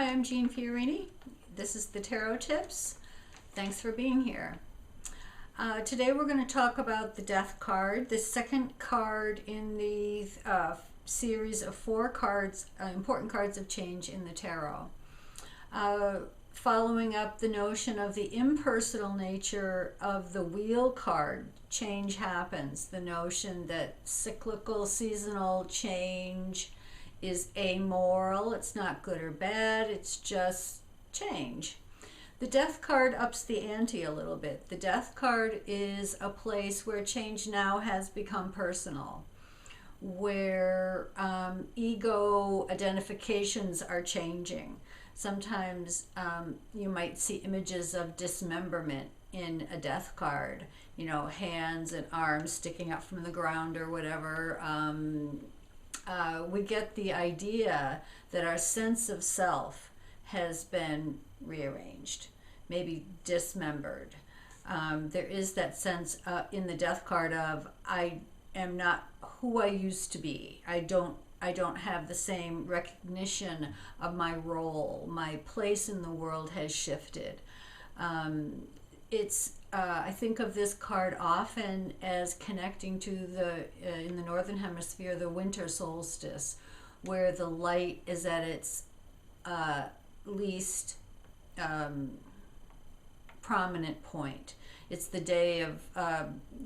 Hi, I'm Jeanne Fiorini. This is the Tarot Tips. Thanks for being here. Today we're going to talk about the Death card, the second card in the series of 4 cards, important cards of change in the tarot. Following up the notion of the impersonal nature of the Wheel card, change happens. The notion that cyclical, seasonal change is amoral. It's not good or bad, it's just change. The Death card ups the ante a little bit. The Death card is a place where change now has become personal, where ego identifications are changing. Sometimes you might see images of dismemberment in a Death card, you know, hands and arms sticking up from the ground or whatever. We get the idea that our sense of self has been rearranged, maybe dismembered. There is that sense in the Death card of, I am not who I used to be. I don't have the same recognition of my role. My place in the world has shifted. I think of this card often as connecting to in the Northern Hemisphere, the winter solstice, where the light is at its least prominent point. It's the day of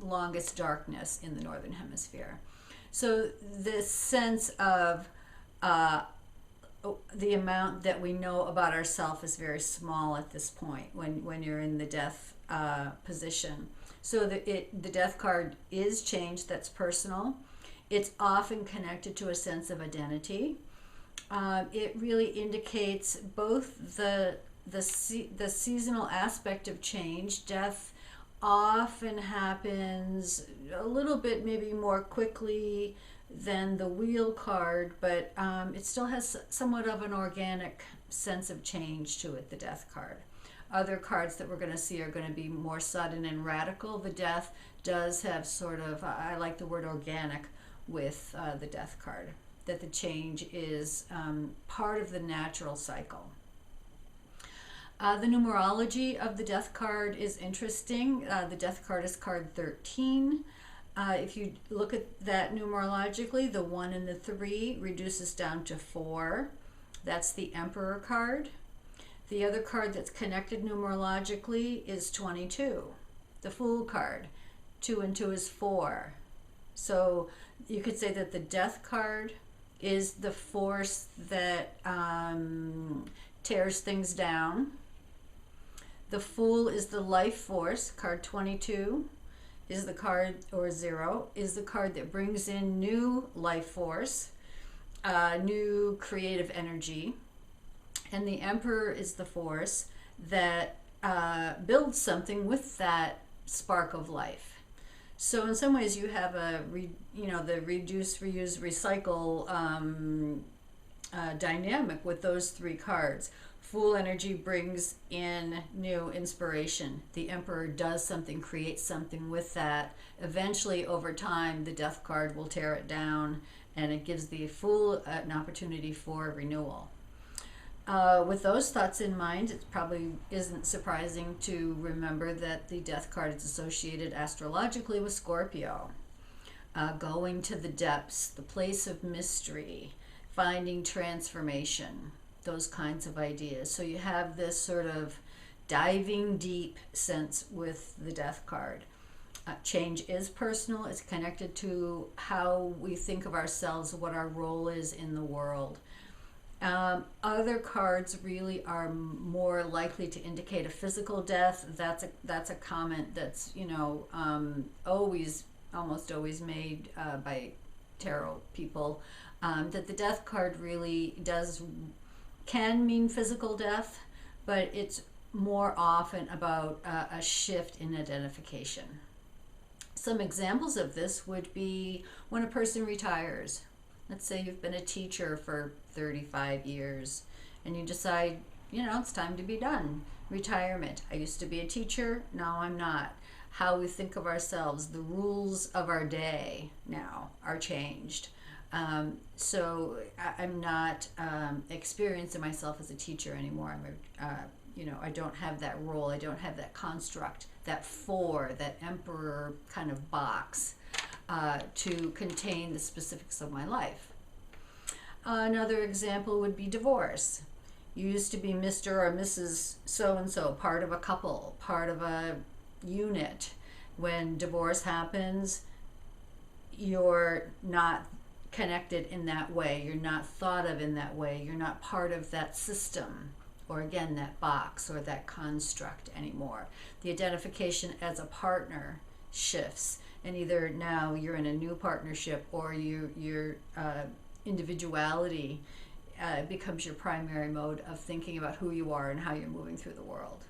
longest darkness in the Northern Hemisphere. So this sense of the amount that we know about ourselves is very small at this point when you're in the Death position. So the Death card is change that's personal. It's often connected to a sense of identity. It really indicates both the seasonal aspect of change. Death often happens a little bit maybe more quickly than the Wheel card, but it still has somewhat of an organic sense of change to it, the Death card. Other cards that we're going to see are going to be more sudden and radical. The Death does have sort of, I like the word organic with the Death card, that the change is part of the natural cycle. The numerology of the Death card is interesting. The Death card is card 13. If you look at that numerologically, the 1 and the 3 reduces down to 4. That's the Emperor card. The other card that's connected numerologically is 22, the Fool card. 2 and 2 is 4. So you could say that the Death card is the force that tears things down. The Fool is the life force. Card 22 is the card, or 0, is the card that brings in new life force, new creative energy. And the Emperor is the force that builds something with that spark of life. So in some ways you have the reduce, reuse, recycle dynamic with those 3 cards. Fool energy brings in new inspiration. The Emperor does something, creates something with that. Eventually, over time, the Death card will tear it down, and it gives the Fool an opportunity for renewal. With those thoughts in mind, it probably isn't surprising to remember that the Death card is associated astrologically with Scorpio. Going to the depths, the place of mystery, finding transformation, those kinds of ideas. So you have this sort of diving deep sense with the Death card. Change is personal. It's connected to how we think of ourselves, what our role is in the world. Other cards really are more likely to indicate a physical death. That's a comment that's almost always made by tarot people, that the Death card really can mean physical death, but it's more often about a shift in identification. Some examples of this would be when a person retires. Let's say you've been a teacher for 35 years and you decide, it's time to be done. Retirement. I used to be a teacher, now I'm not. How we think of ourselves, the rules of our day now are changed. So I'm not experiencing myself as a teacher anymore. I don't have that role. I don't have that construct, that that emperor kind of box to contain the specifics of my life. Another example would be divorce. You used to be Mr. or Mrs. So-and-so, part of a couple, part of a unit. When divorce happens, you're not connected in that way. You're not thought of in that way. You're not part of that system, or again, that box or that construct anymore. The identification as a partner shifts, and either now you're in a new partnership, or your individuality becomes your primary mode of thinking about who you are and how you're moving through the world.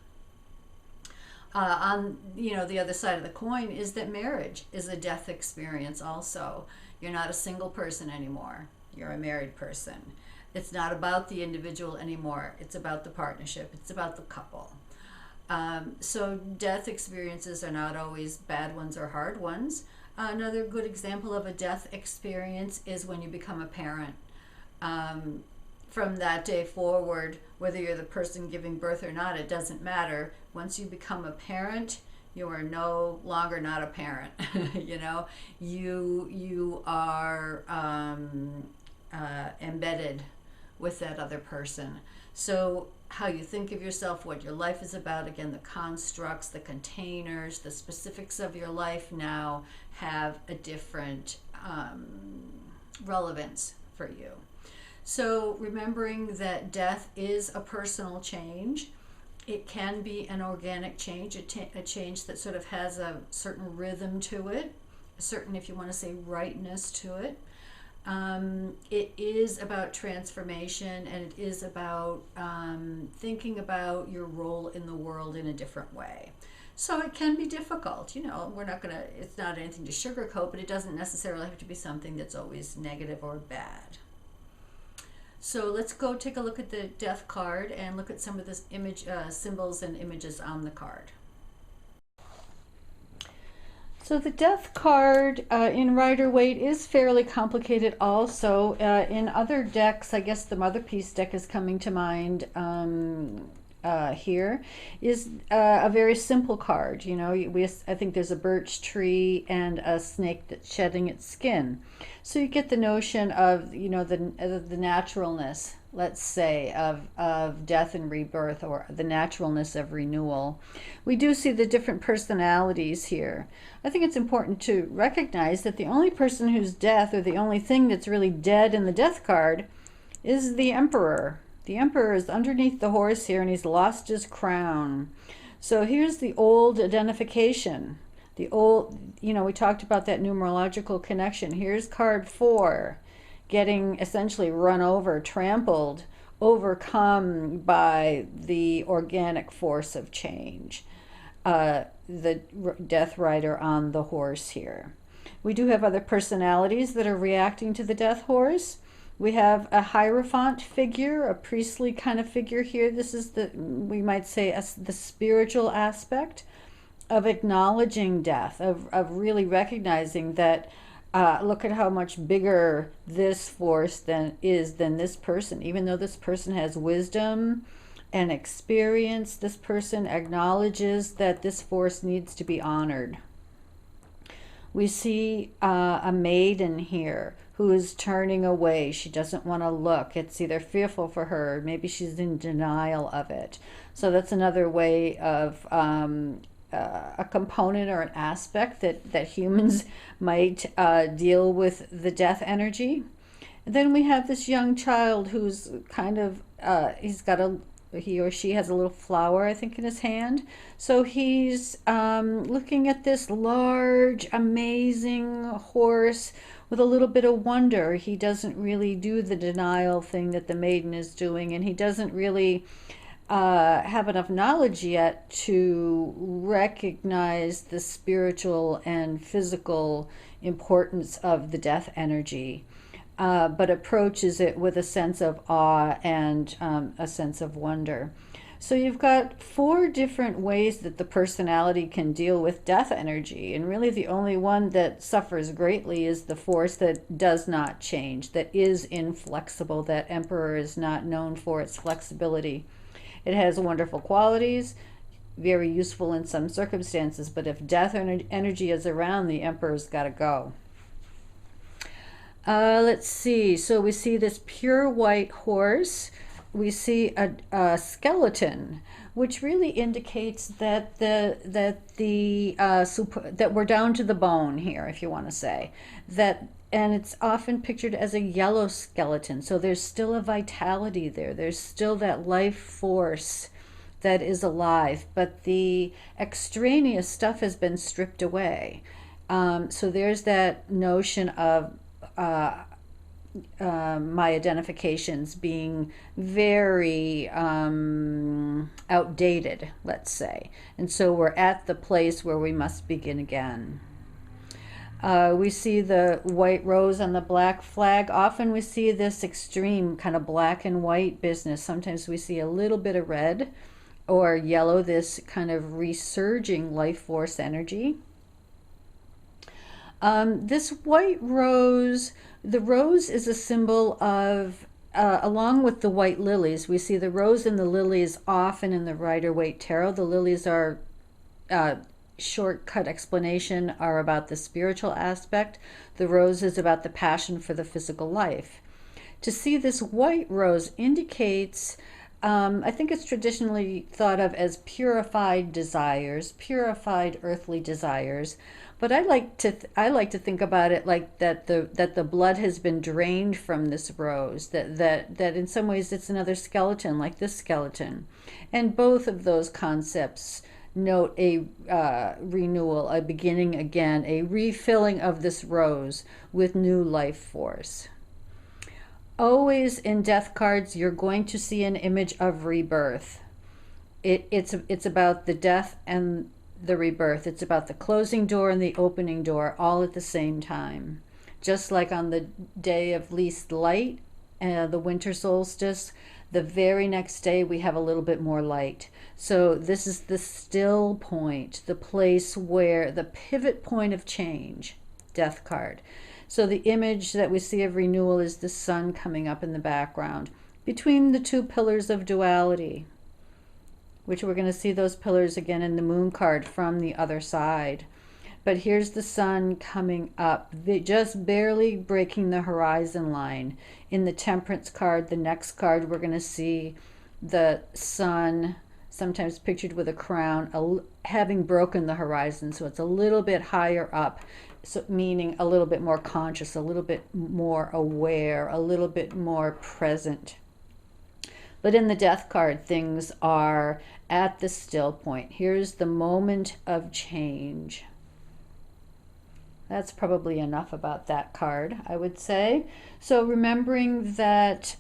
On the other side of the coin is that marriage is a death experience also. You're not a single person anymore. You're a married person. It's not about the individual anymore. It's about the partnership. It's about the couple. So death experiences are not always bad ones or hard ones. Another good example of a death experience is when you become a parent. From that day forward, whether you're the person giving birth or not, it doesn't matter. Once you become a parent, you are no longer not a parent. You are embedded with that other person. So how you think of yourself, what your life is about, again, the constructs, the containers, the specifics of your life now have a different relevance for you. So remembering that death is a personal change. It can be an organic change, a change that sort of has a certain rhythm to it, a certain, if you want to say, rightness to it. It is about transformation, and it is about thinking about your role in the world in a different way. So it can be difficult. It's not anything to sugarcoat, but it doesn't necessarily have to be something that's always negative or bad. So let's go take a look at the death card and look at some of this image symbols and images on the card. So the death card in Rider-Waite is fairly complicated also. In other decks, I guess the Mother Peace deck is coming to mind here, is a very simple card. I think there's a birch tree and a snake that's shedding its skin. So you get the notion of, the naturalness, let's say, of death and rebirth, or the naturalness of renewal. We do see the different personalities here. I think it's important to recognize that the only person who's death, or the only thing that's really dead in the death card, is the Emperor. The Emperor is underneath the horse here, and he's lost his crown. So here's the old identification. The old, we talked about that numerological connection. Here's card 4, getting essentially run over, trampled, overcome by the organic force of change. The Death Rider on the horse here. We do have other personalities that are reacting to the death horse. We have a Hierophant figure, a priestly kind of figure here. This is we might say, the spiritual aspect of acknowledging death, of really recognizing that look at how much bigger this force than this person. Even though this person has wisdom and experience, this person acknowledges that this force needs to be honored. We see a maiden here who is turning away. She doesn't want to look. It's either fearful for her, maybe she's in denial of it. So that's another way of a component or an aspect that humans might deal with the death energy. And then we have this young child who's kind of, he or she has a little flower, I think, in his hand. So he's looking at this large, amazing horse with a little bit of wonder. He doesn't really do the denial thing that the maiden is doing, and he doesn't really have enough knowledge yet to recognize the spiritual and physical importance of the death energy, but approaches it with a sense of awe and a sense of wonder. So you've got 4 different ways that the personality can deal with death energy, and really the only one that suffers greatly is the force that does not change, that is inflexible. That Emperor is not known for its flexibility. It has wonderful qualities, very useful in some circumstances, but if death energy is around, the Emperor's got to go. Let's see. So we see this pure white horse. We see a skeleton, which really indicates that that we're down to the bone here, if you want to say that. And it's often pictured as a yellow skeleton. So there's still a vitality there. There's still that life force that is alive, but the extraneous stuff has been stripped away. So there's that notion of my identifications being very outdated, let's say. And so we're at the place where we must begin again. We see the white rose on the black flag. Often we see this extreme kind of black and white business. Sometimes we see a little bit of red or yellow, this kind of resurging life force energy. This white rose, the rose is a symbol of, along with the white lilies, we see the rose and the lilies often in the Rider-Waite Tarot. The lilies are, shortcut explanation, are about the spiritual aspect. The rose is about the passion for the physical life. To see this white rose indicates, I think it's traditionally thought of as purified desires, purified earthly desires. But I like to think about it like that the blood has been drained from this rose, that in some ways it's another skeleton, like this skeleton. And both of those concepts note a renewal, a beginning again, a refilling of this rose with new life force. Always in death cards, you're going to see an image of rebirth. It's about the death and the rebirth. It's about the closing door and the opening door all at the same time. Just like on the day of least light, the winter solstice, the very next day we have a little bit more light. So this is the still point, the place where the pivot point of change, death card. So the image that we see of renewal is the sun coming up in the background between the 2 pillars of duality, which we're going to see those pillars again in the moon card from the other side. But here's the sun coming up, just barely breaking the horizon line. In the temperance card, the next card, we're going to see the sun, sometimes pictured with a crown, having broken the horizon. So it's a little bit higher up, so meaning a little bit more conscious, a little bit more aware, a little bit more present. But in the death card, things are at the still point. Here's the moment of change. That's probably enough about that card, I would say. So remembering that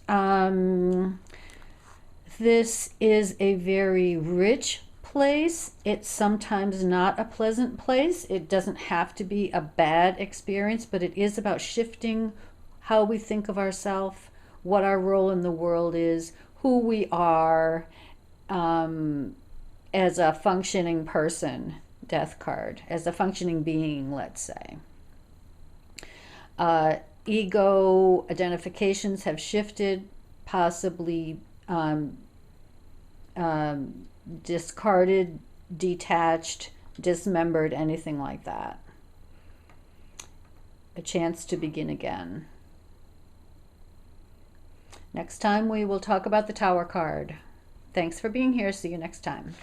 this is a very rich place. It's sometimes not a pleasant place. It doesn't have to be a bad experience, but it is about shifting how we think of ourselves, what our role in the world is, who we are as a functioning person, death card, as a functioning being, let's say. Ego identifications have shifted, possibly discarded, detached, dismembered, anything like that. A chance to begin again. Next time we will talk about the Tower card. Thanks for being here. See you next time.